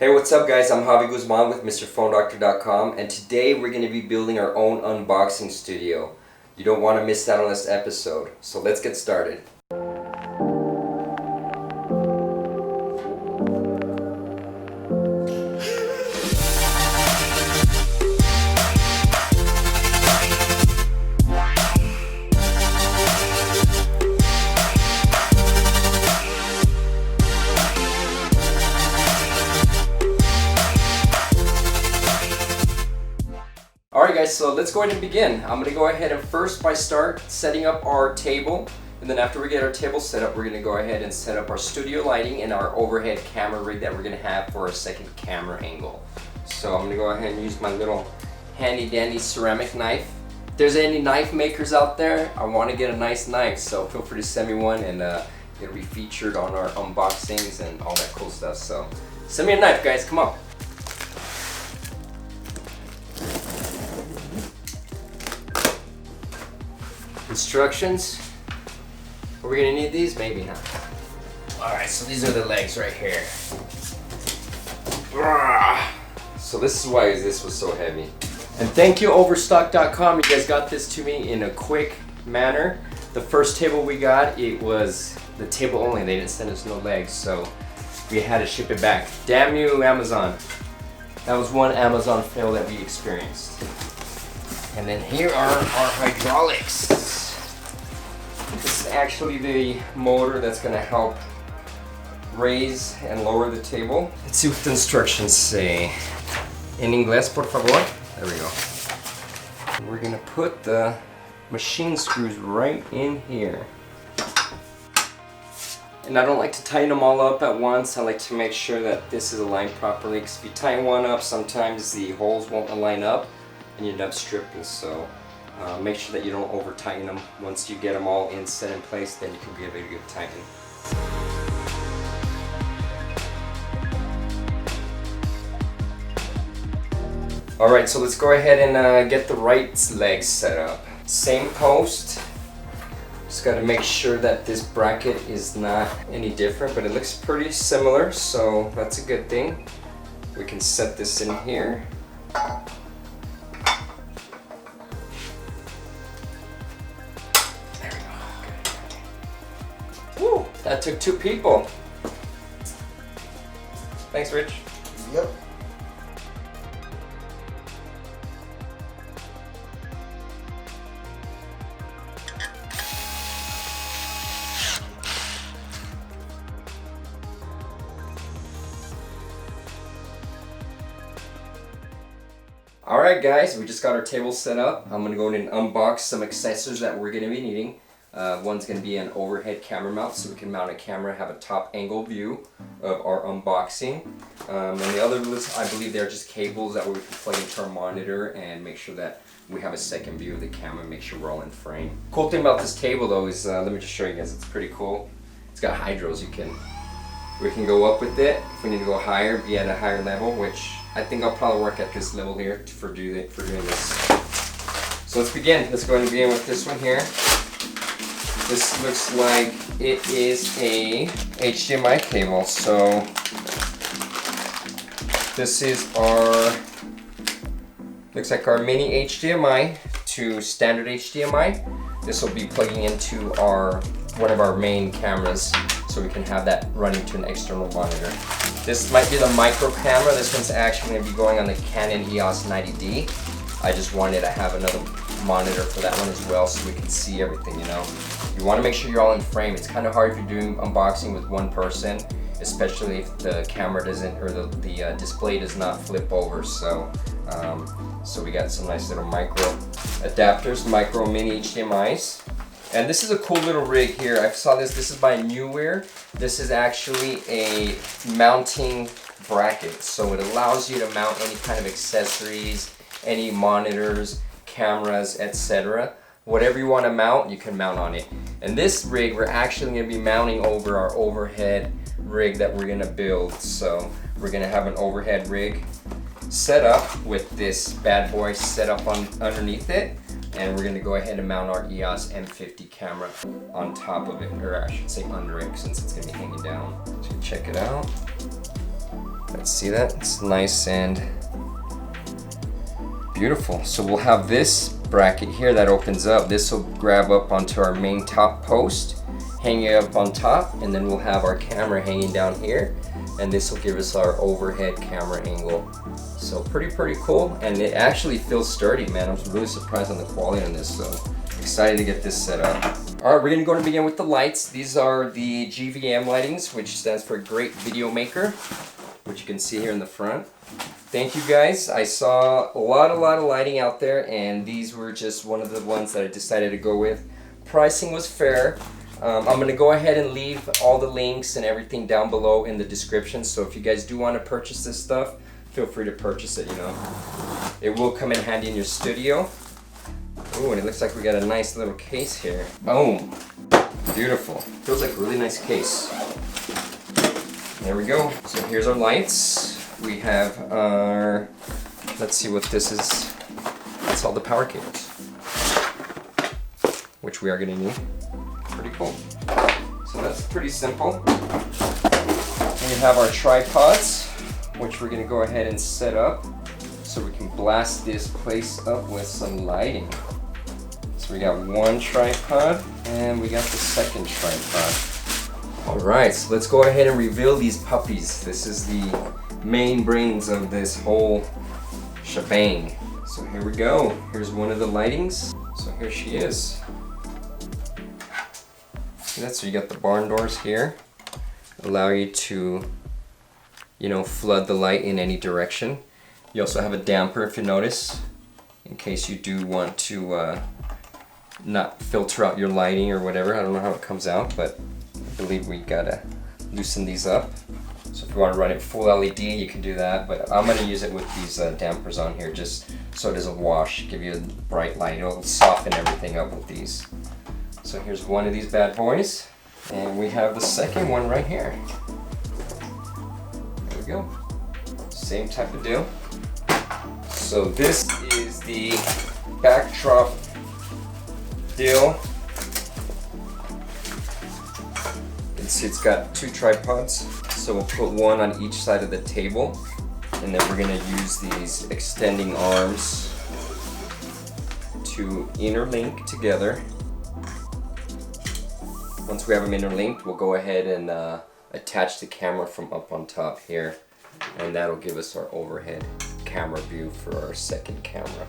Hey, what's up guys? I'm Javier Guzman with MrPhoneDoctor.com, and today we're going to be building our own unboxing studio. You don't want to miss out on this episode, so let's get started. Alright guys, so let's go ahead and begin. I'm going to go ahead and first start setting up our table, and then after we get our table set up, we're going to go ahead and set up our studio lighting and our overhead camera rig that we're going to have for our second camera angle. So I'm going to go ahead and use my little handy dandy ceramic knife. If there's any knife makers out there, I want to get a nice knife, so feel free to send me one, and it'll be featured on our unboxings and all that cool stuff. So send me a knife guys, come on. Instructions. Are we gonna need these? Maybe not. Alright, so these are the legs right here. So this is why this was so heavy. And thank you Overstock.com, you guys got this to me in a quick manner. The first table we got, it was the table only, they didn't send us no legs, so we had to ship it back. Damn you Amazon. That was one Amazon fail that we experienced. And then here are our hydraulics. This is actually the motor that's going to help raise and lower the table. Let's see what the instructions say. En inglés, por favor. There we go. We're going to put the machine screws right in here. And I don't like to tighten them all up at once. I like to make sure that this is aligned properly, because if you tighten one up, sometimes the holes won't align up and you end up stripping. So make sure that you don't over tighten them. Once you get them all set in place, then you can give it a good tighten. Alright, so let's go ahead and get the right leg set up. Same post. Just got to make sure that this bracket is not any different, but it looks pretty similar, so that's a good thing. We can set this in here. Woo, that took 2 people. Thanks, Rich. Yep. Alright guys, we just got our table set up. I'm going to go ahead and unbox some accessories that we're going to be needing. One's going to be an overhead camera mount, so we can mount a camera, have a top angle view of our unboxing. And the other, I believe they're just cables that we can plug into our monitor and make sure that we have a second view of the camera, make sure we're all in frame. Cool thing about this table though is, let me just show you guys, it's pretty cool. It's got hydros, we can go up with it if we need to go higher, be at a higher level, which I think I'll probably work at this level here for doing this. So let's begin. Let's go ahead and begin with this one here. This looks like it is a HDMI cable. So this is looks like our mini HDMI to standard HDMI. This will be plugging into one of our main cameras, so we can have that running to an external monitor. This might be the micro camera. This one's actually going to be going on the Canon EOS 90D. I just wanted to have another monitor for that one as well, so we can see everything, you know. You want to make sure you're all in frame. It's kind of hard if you're doing unboxing with one person, especially if the camera doesn't, or the display does not flip over. So so we got some nice little micro adapters, micro mini HDMIs. And this is a cool little rig here. I saw this is by Newware. This is actually a mounting bracket. So it allows you to mount any kind of accessories, any monitors, cameras, etc. Whatever you want to mount, you can mount on it. And this rig, we're actually going to be mounting over our overhead rig that we're going to build. So we're going to have an overhead rig set up with this bad boy set up underneath it. And we're going to go ahead and mount our EOS M50 camera on top of it, or I should say under it, since it's going to be hanging down. So check it out. Let's see that, it's nice and beautiful. So we'll have this bracket here that opens up. This will grab up onto our main top post, hang it up on top, and then we'll have our camera hanging down here, and this will give us our overhead camera angle. So pretty cool, and it actually feels sturdy, man. I was really surprised on the quality on this, so excited to get this set up. All right, we're gonna go and begin with the lights. These are the GVM lightings, which stands for Great Video Maker, which you can see here in the front. Thank you guys. I saw a lot of lighting out there, and these were just one of the ones that I decided to go with. Pricing was fair. I'm going to go ahead and leave all the links and everything down below in the description, so if you guys do want to purchase this stuff, feel free to purchase it, you know. It will come in handy in your studio. Ooh, and it looks like we got a nice little case here. Boom. Beautiful. Feels like a really nice case. There we go. So here's our lights. We have our, let's see what this is. That's all the power cables, which we are going to need. Pretty cool. So that's pretty simple. And we have our tripods, which we're going to go ahead and set up so we can blast this place up with some lighting. So we got one tripod and we got the second tripod. Alright, so let's go ahead and reveal these puppies. This is the main brains of this whole shebang. So here we go. Here's one of the lightings. So here she is. See that? So you got the barn doors here. Allow you to, you know, flood the light in any direction. You also have a damper, if you notice, in case you do want to not filter out your lighting or whatever. I don't know how it comes out, but I believe we gotta loosen these up. So if you want to run it full LED, you can do that, but I'm going to use it with these dampers on here just so it doesn't wash, give you a bright light. It'll soften everything up with these. So here's one of these bad boys, and we have the second one right here. There we go. Same type of deal. So this is the backdrop deal. You can see it's got two tripods. So we'll put one on each side of the table, and then we're going to use these extending arms to interlink together. Once we have them interlinked, we'll go ahead and attach the camera from up on top here, and that'll give us our overhead camera view for our second camera.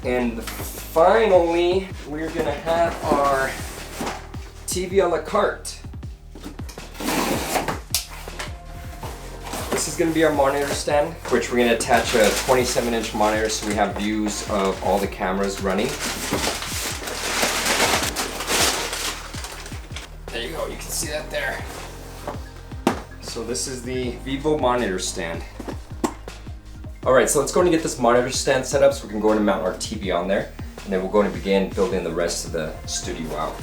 And finally, we're going to have our TV a la carte. This is going to be our monitor stand, which we're going to attach a 27-inch monitor so we have views of all the cameras running. There you go, you can see that there. So this is the Vivo monitor stand. Alright, so let's go and get this monitor stand set up so we can go and mount our TV on there, and then we'll go and begin building the rest of the studio out.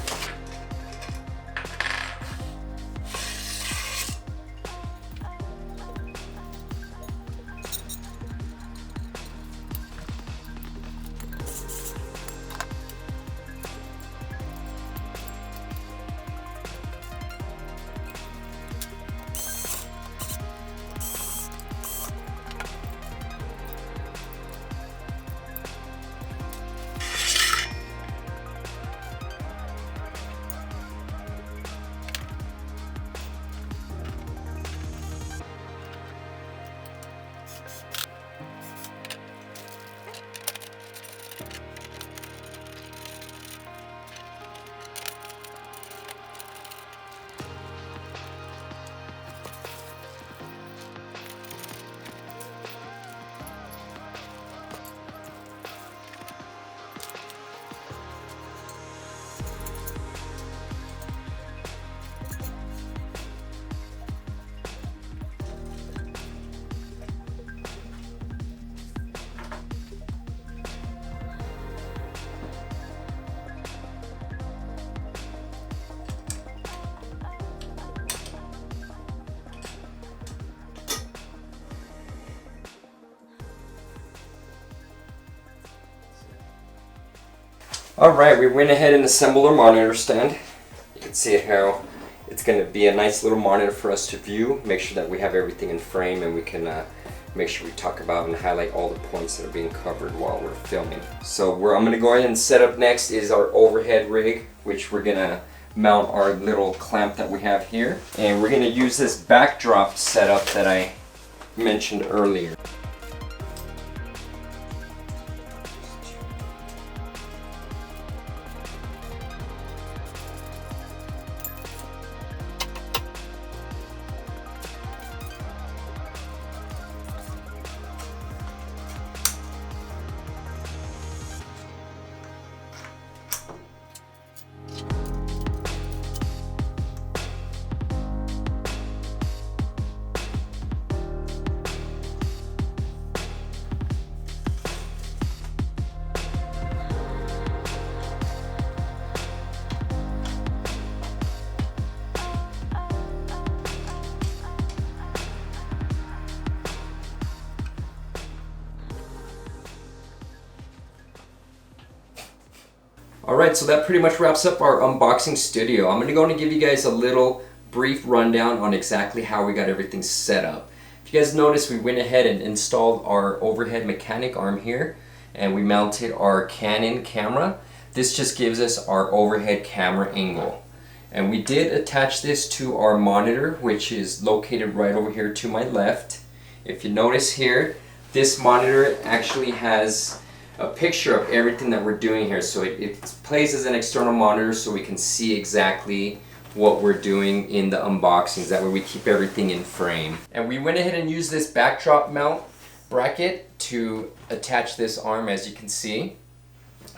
Alright, we went ahead and assembled our monitor stand. You can see how it It's going to be a nice little monitor for us to view, make sure that we have everything in frame, and we can make sure we talk about and highlight all the points that are being covered while we're filming. So I'm going to go ahead and set up next is our overhead rig, which we're going to mount our little clamp that we have here. And we're going to use this backdrop setup that I mentioned earlier. Alright, so that pretty much wraps up our unboxing studio. I'm going to give you guys a little brief rundown on exactly how we got everything set up. If you guys notice, we went ahead and installed our overhead mechanic arm here, and we mounted our Canon camera. This just gives us our overhead camera angle. And we did attach this to our monitor, which is located right over here to my left. If you notice here, this monitor actually has a picture of everything that we're doing here, so it plays as an external monitor so we can see exactly what we're doing in the unboxings. That way we keep everything in frame. And we went ahead and used this backdrop mount bracket to attach this arm, as you can see.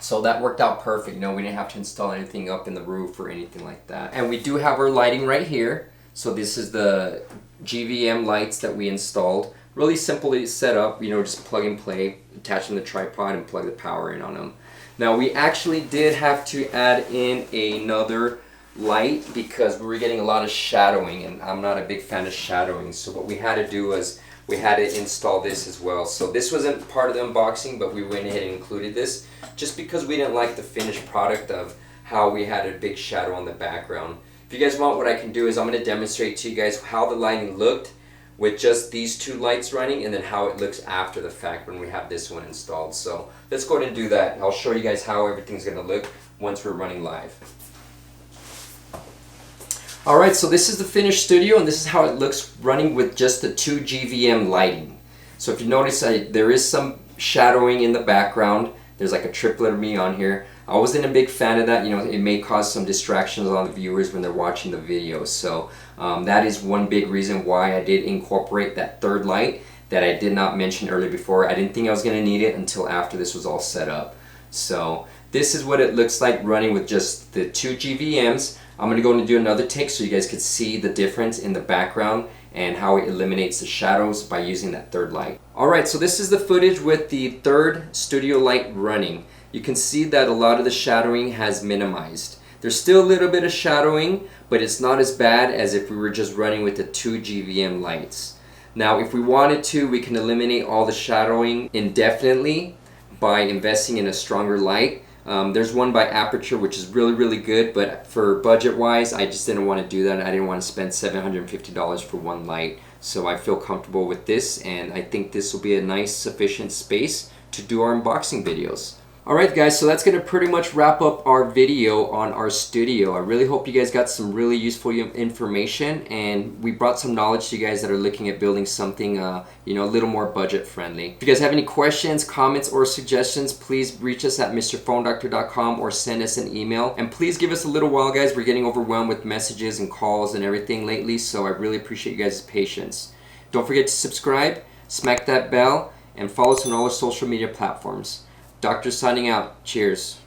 So that worked out perfect. No, we didn't have to install anything up in the roof or anything like that. And we do have our lighting right here. So this is the GVM lights that we installed. Really simply set up, just plug and play, attach them to the tripod and plug the power in on them. Now we actually did have to add in another light because we were getting a lot of shadowing, and I'm not a big fan of shadowing. So what we had to do was we had to install this as well. So this wasn't part of the unboxing, but we went ahead and included this just because we didn't like the finished product of how we had a big shadow on the background. If you guys want, what I can do is I'm going to demonstrate to you guys how the lighting looked with just these two lights running, and then how it looks after the fact when we have this one installed. So let's go ahead and do that. I'll show you guys how everything's going to look once we're running live. Alright, so this is the finished studio, and this is how it looks running with just the two GVM lighting. So if you notice, there is some shadowing in the background. There's like a triplet of me on here. I wasn't a big fan of that. It may cause some distractions on the viewers when they're watching the video. So that is one big reason why I did incorporate that third light that I did not mention earlier before. I didn't think I was going to need it until after this was all set up. So this is what it looks like running with just the two GVMs. I'm going to go and do another take so you guys could see the difference in the background and how it eliminates the shadows by using that third light. Alright, so this is the footage with the third studio light running. You can see that a lot of the shadowing has minimized. There's still a little bit of shadowing, but it's not as bad as if we were just running with the two GVM lights. Now, if we wanted to, we can eliminate all the shadowing indefinitely by investing in a stronger light. There's one by Aperture which is really good, but for budget wise I just didn't want to do that. I didn't want to spend $750 for one light, so I feel comfortable with this, and I think this will be a nice sufficient space to do our unboxing videos. Alright guys, so that's going to pretty much wrap up our video on our studio. I really hope you guys got some really useful information, and we brought some knowledge to you guys that are looking at building something a little more budget friendly. If you guys have any questions, comments, or suggestions, please reach us at mrphonedoctor.com or send us an email. And please give us a little while, guys. We're getting overwhelmed with messages and calls and everything lately, so I really appreciate you guys' patience. Don't forget to subscribe, smack that bell, and follow us on all our social media platforms. Doctor signing out. Cheers.